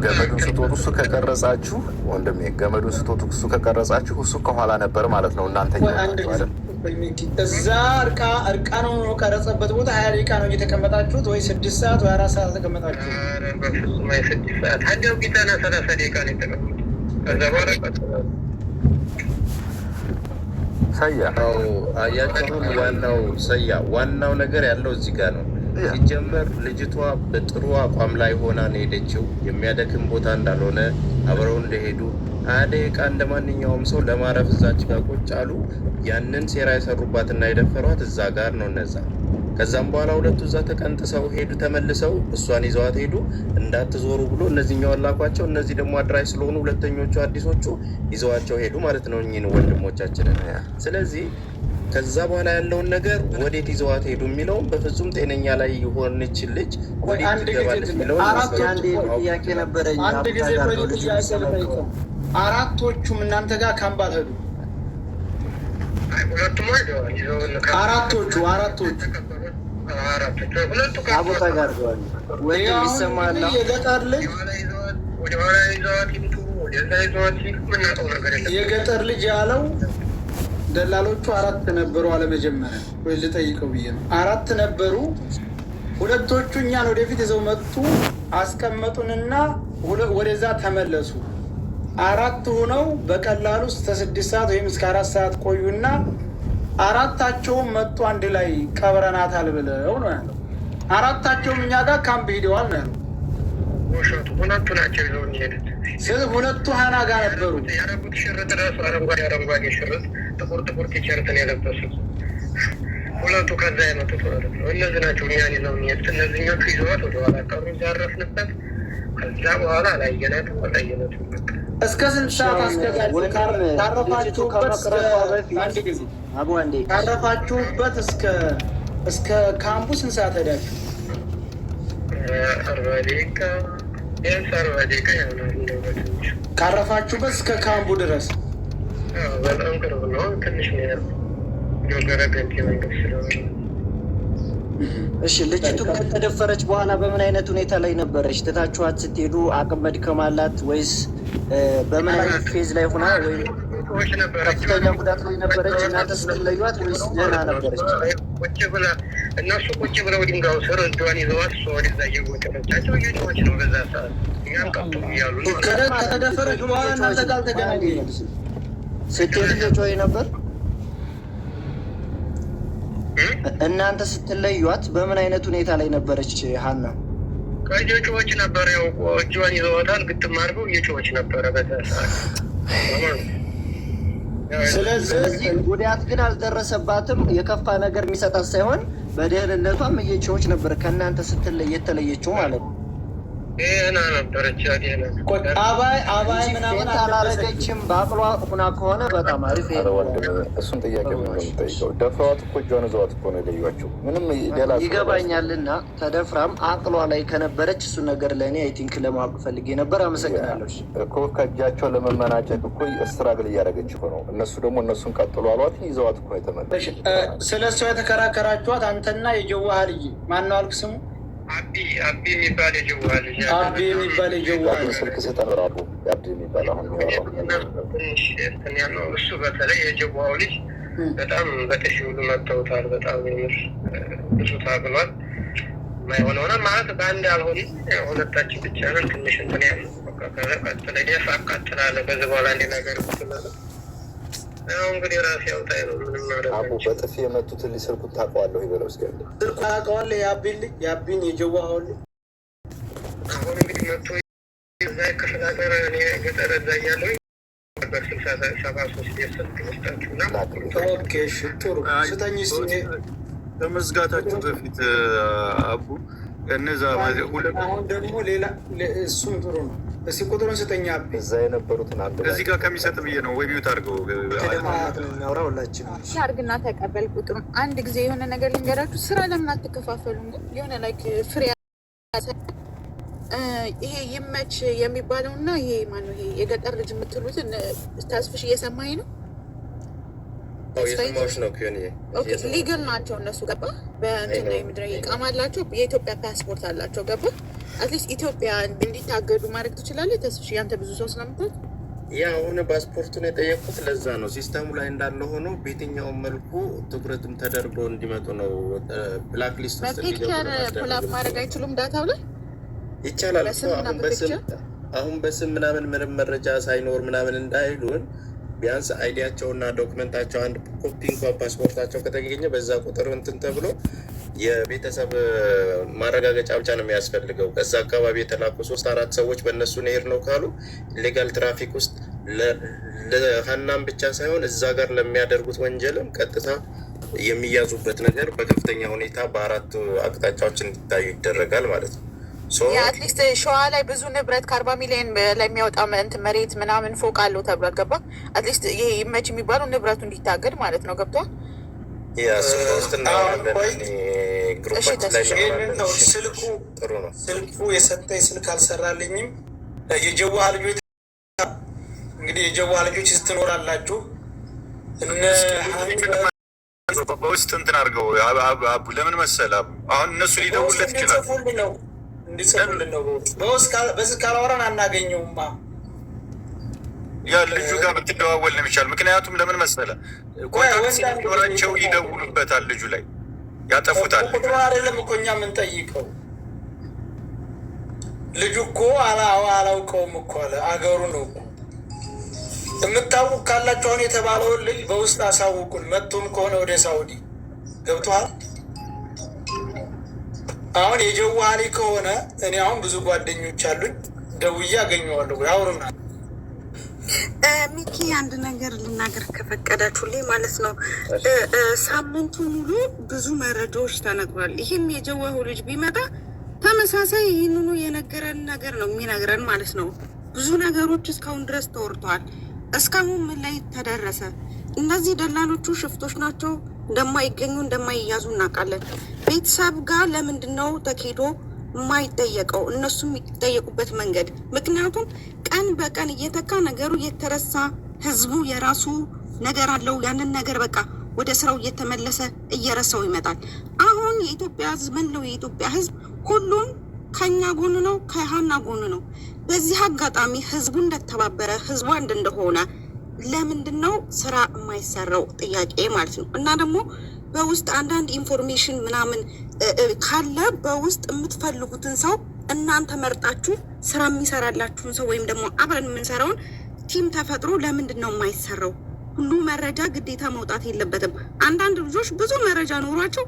ገመዱን ስትወጡ እሱ ከቀረጻችሁ ወንድሜ፣ ገመዱን ስትወጡ እሱ ከቀረጻችሁ እሱ ከኋላ ነበር ማለት ነው። እናንተ እዛ እርቃ ነው ቀረጸበት ቦታ 20 ደቂቃ ነው እየተቀመጣችሁት ወይ 6 ሰዓት ወይ 4 ሰዓት ተቀመጣችሁ? በፍጹም 6 ሰዓት አንዴው ቢታና 30 ደቂቃ ነው የተቀመጡት። ከዛ በኋላ ሰያ አያቸውን ዋናው ነገር ያለው እዚህ ጋር ነው። ሲጀመር ልጅቷ በጥሩ አቋም ላይ ሆና ነው ሄደችው። የሚያደክም ቦታ እንዳልሆነ አብረው እንደሄዱ 20 ደቂቃ እንደ ማንኛውም ሰው ለማረፍ እዛች ጋር ቁጭ አሉ። ያንን ሴራ የሰሩባትና የደፈሯት እዛ ጋር ነው እነዛ። ከዛም በኋላ ሁለቱ እዛ ተቀንጥሰው ሄዱ። ተመልሰው እሷን ይዘዋት ሄዱ። እንዳትዞሩ ብሎ እነዚህኛው ላኳቸው። እነዚህ ደግሞ አድራሽ ስለሆኑ ሁለተኞቹ አዲሶቹ ይዘዋቸው ሄዱ ማለት ነው እኚህን ወንድሞቻችንን። ስለዚህ ከዛ በኋላ ያለውን ነገር ወዴት ይዘዋት ሄዱ የሚለውም በፍጹም ጤነኛ ላይ የሆነች ልጅ ወዴት ትገባለች የሚለውን ጥያቄ ነበረኝ። አንድ ጊዜ አራቶቹም እናንተ ጋር ካምፕ አልሄዱ? አራቶቹ አቦታ ጋር የገጠር ልጅ የገጠር ልጅ ያለው ደላሎቹ 4 ነበሩ። አለመጀመሪያ ወይ ልጠይቀው ብዬ ነው። 4 ነበሩ። ሁለቶቹ እኛን ወደፊት ይዘው መጡ፣ አስቀመጡንና ወደዛ ተመለሱ። 4 ሆነው በቀላሉ እስከ 6 ሰዓት ወይም እስከ 4 ሰዓት ቆዩና 4ታቸውም መጡ አንድ ላይ ቀብረናታል ብለው ነው ያለው። 4ታቸውም እኛ ጋር ካምፕ ሂደዋል ነው ያለው። ሁለቱ ናቸው ይዘው የሚሄዱት። ሁለቱ ሀና ጋር ነበሩ። ያረጉት ሽርጥ ራሱ አረንጓዴ ሽርጥ፣ ጥቁር ቲሸርት ነው የለበሱት። ሁለቱ ከዛ የመጡት ማለት ነው። እነዚህ ናቸው እኛን ይዘው የሚሄዱት። እነዚህኞቹ ይዘዋት ወደኋላ ቀሩ ያረፍንበት። ከዛ በኋላ አላየናትም። እስከ ስንት ሰዓት ካረፋችሁበት እስከ ካምፑ ስንት ሰዓት ሄዳችሁ? 40 ደቂቃ ቢያንስ 40 ደቂቃ ይሆናል። ካረፋችሁበት እስከ ካምፑ ድረስ በጣም ቅርብ ነው። ትንሽ ነው ያለው ገረገንት መንገድ ስለሆነ። እሺ፣ ልጅቱ ከተደፈረች በኋላ በምን አይነት ሁኔታ ላይ ነበረች? ትታችኋት ስትሄዱ አቅም መድከም አላት ወይስ በምን አይነት ፌዝ ላይ ሆና ወይም ከፍተኛ ጉዳት ላይ ነበረች? እናንተ ስትለዩት ወይስ ደህና ነበረች? እነሱ ቁጭ ብለው ድንጋዩ ስር እጇን ይዘዋት እሷ ወደዛ እየጎተተቻቸው እየጮኸች ነው። በዛ ሰዓት እኛም ቀጡ እያሉ ነው። ከተደፈረች በኋላ እናንተ ጋር አልተገናኘንም። ስትሄዱ እየጮኸ ነበር። እናንተ ስትለዩት በምን አይነት ሁኔታ ላይ ነበረች ሀና? ከእየጮኸች ነበር። ያው እጇን ይዘዋታል፣ ግጥም አድርገው እየጮኸች ነበረ በዛ ሰዓት። ስለዚህ ጉዳት ግን አልደረሰባትም። የከፋ ነገር የሚሰጣት ሳይሆን በደህንነቷም እየጮኸች ነበር። ከእናንተ ስትለይ የተለየችው ማለት ነው። ደህና ነበረች። አባይ ምናምን አላረገችም። በአቅሏ ሁና ከሆነ በጣም አሪፍ። እሱን ጥያቄ ምን ነው የሚጠይቀው? ደፍረዋት እኮ እጇን ይዘዋት እኮ ነው የለዩዋቸው። ምንም ይገባኛልና ተደፍራም አቅሏ ላይ ከነበረች እሱ ነገር ለእኔ አይ ቲንክ ለማወቅ ፈልጌ ነበር። አመሰግናለሁ እኮ ከእጃቸው ለመመናጨቅ እኮ ስትራግል እያደረገች እኮ ነው። እነሱ ደግሞ እነሱን ቀጥሎ አሏት ይዘዋት እኮ የተመለሰ። ስለ እሷ የተከራከራችኋት አንተና የጀዋህ ልጅ ማነው አልክ ስሙ? አቢ የሚባል የጀዋህ ልጅ አቢ የሚባል የጀዋህ ስልክ ስጠራሉ አቢ የሚባል አሁን ትንሽ እንትን ያለው እሱ በተለይ የጀዋህ ልጅ በጣም በጥፊ ሁሉ መተውታል። በጣም የምር ብዙ ታግሏል። ማይሆን ሆነ ማለት በአንድ አልሆንም። ሁለታችን ብቻ ነን። ትንሽ እንትን ያለው ቀጥለ ደፋ አቃጥላለ በዚህ በኋላ እንዲ ነገር ትላለ። ያው እንግዲህ ራሴ ያውጣኝ ነው። ምንም አቡ በጥፊ የመቱትን ሊስልኩት ታውቀዋለሁ ይበለው እስኪ ያለ ስልኩ ታውቀዋለህ? የአቢን የጀዋህ ልጅ አሁን እንግዲህ መጥቶ እዛ ክፍለ ሀገር እኔ ገጠር እዛ እያለሁ ከመዝጋታችሁ በፊት አቡ እነዛ አሁን ደግሞ ሌላ እሱም ጥሩ ነው። እስኪ ቁጥሩን ስጠኛ። እዛ የነበሩትን እዚህ ጋር ከሚሰጥ ብዬ ነው ወይ ሚዩት አድርገው እናውራ ሁላችን አድርግና ተቀበል ቁጥሩን። አንድ ጊዜ የሆነ ነገር ልንገራችሁ። ስራ ለምን አትከፋፈሉም? ግን የሆነ ላይክ ፍሬ ይሄ ይመች የሚባለው እና ይሄ ማነው ይሄ የገጠር ልጅ የምትሉትን ታስፍሽ እየሰማኝ ነው። ሊገል ናቸው እነሱ ገባ። በእንትን ምድረ ይቃማ አላቸው። የኢትዮጵያ ፓስፖርት አላቸው ገባ። አትሊስት ኢትዮጵያ እንዲታገዱ ማድረግ ትችላለህ። ተስፍሽ ያንተ ብዙ ሰው ስለምታውቅ ያ አሁን ፓስፖርቱን የጠየቁት ለዛ ነው። ሲስተሙ ላይ እንዳለ ሆኖ በየትኛውም መልኩ ትኩረትም ተደርጎ እንዲመጡ ነው። ብላክ ሊስት ውስጥ በፒክቸር ፑላፕ ማድረግ አይችሉም። ዳታው ላይ ይቻላል። አሁን በስም ምናምን ምንም መረጃ ሳይኖር ምናምን እንዳይሉን ቢያንስ አይዲያቸውና ዶክመንታቸው አንድ ኮፒ እንኳን ፓስፖርታቸው ከተገኘ በዛ ቁጥር እንትን ተብሎ የቤተሰብ ማረጋገጫ ብቻ ነው የሚያስፈልገው። ከዛ አካባቢ የተላኩ 3-4 ሰዎች በእነሱ ነሄድ ነው ካሉ ሌጋል ትራፊክ ውስጥ ለሀናም ብቻ ሳይሆን እዛ ጋር ለሚያደርጉት ወንጀልም ቀጥታ የሚያዙበት ነገር በከፍተኛ ሁኔታ በ4 አቅጣጫዎች እንዲታዩ ይደረጋል ማለት ነው። አትሊስት ሸዋ ላይ ብዙ ንብረት ከ40 ሚሊዮን ለሚያወጣ እንትን መሬት ምናምን ፎቅ አለው ተብሏል። ገባ አትሊስት ይሄ ይመች የሚባለው ንብረቱ እንዲታገድ ማለት ነው። ገብቷል። ስልኩ የሰጠኝ ስልክ አልሰራልኝም። የጀዋ ልጆች እንግዲህ የጀዋ ልጆች ስትኖራላችሁ በውስጥ እንትን አድርገው አቡ ለምን መሰለህ አሁን እነሱ ሊደውለት ይችላል እንዲጽፉልን ነው። በስልክ ካላወራን አናገኘውማ። ያ ልጁ ጋር ብትደዋወል ነው የሚቻል። ምክንያቱም ለምን መሰለህ ኮንታክት ሲኖራቸው ይደውሉበታል፣ ልጁ ላይ ያጠፉታል። ቁጥሩ አይደለም እኮ እኛ የምንጠይቀው። ልጁ እኮ አላውቀውም እኮ አለ። አገሩ ነው እኮ። የምታውቁ ካላችሁ አሁን የተባለውን ልጅ በውስጥ አሳውቁን። መጥቶም ከሆነ ወደ ሳውዲ ገብቷል። አሁን የጀዋሊ ከሆነ እኔ አሁን ብዙ ጓደኞች አሉኝ፣ ደውዬ አገኘዋለሁ። ያውሩና ሚኪ አንድ ነገር ልናገር ከፈቀዳችሁልኝ ማለት ነው። ሳምንቱ ሙሉ ብዙ መረጃዎች ተነግሯል። ይህም የጀዋሁ ልጅ ቢመጣ ተመሳሳይ ይህንኑ የነገረን ነገር ነው የሚነግረን ማለት ነው። ብዙ ነገሮች እስካሁን ድረስ ተወርተዋል። እስካሁን ምን ላይ ተደረሰ? እነዚህ ደላሎቹ ሽፍቶች ናቸው፣ እንደማይገኙ እንደማይያዙ እናውቃለን። ቤተሰብ ጋር ለምንድን ነው ተኬዶ የማይጠየቀው? እነሱ የሚጠየቁበት መንገድ፣ ምክንያቱም ቀን በቀን እየተካ ነገሩ እየተረሳ ህዝቡ የራሱ ነገር አለው። ያንን ነገር በቃ ወደ ስራው እየተመለሰ እየረሳው ይመጣል። አሁን የኢትዮጵያ ህዝብ ነው፣ የኢትዮጵያ ህዝብ ሁሉም ከኛ ጎን ነው፣ ከሀና ጎን ነው። በዚህ አጋጣሚ ህዝቡ እንደተባበረ ህዝቡ አንድ እንደሆነ ለምንድን ነው ስራ የማይሰራው ጥያቄ ማለት ነው። እና ደግሞ በውስጥ አንዳንድ ኢንፎርሜሽን ምናምን ካለ በውስጥ የምትፈልጉትን ሰው እናንተ መርጣችሁ ስራ የሚሰራላችሁን ሰው ወይም ደግሞ አብረን የምንሰራውን ቲም ተፈጥሮ ለምንድን ነው የማይሰራው? ሁሉ መረጃ ግዴታ መውጣት የለበትም። አንዳንድ ልጆች ብዙ መረጃ ኖሯቸው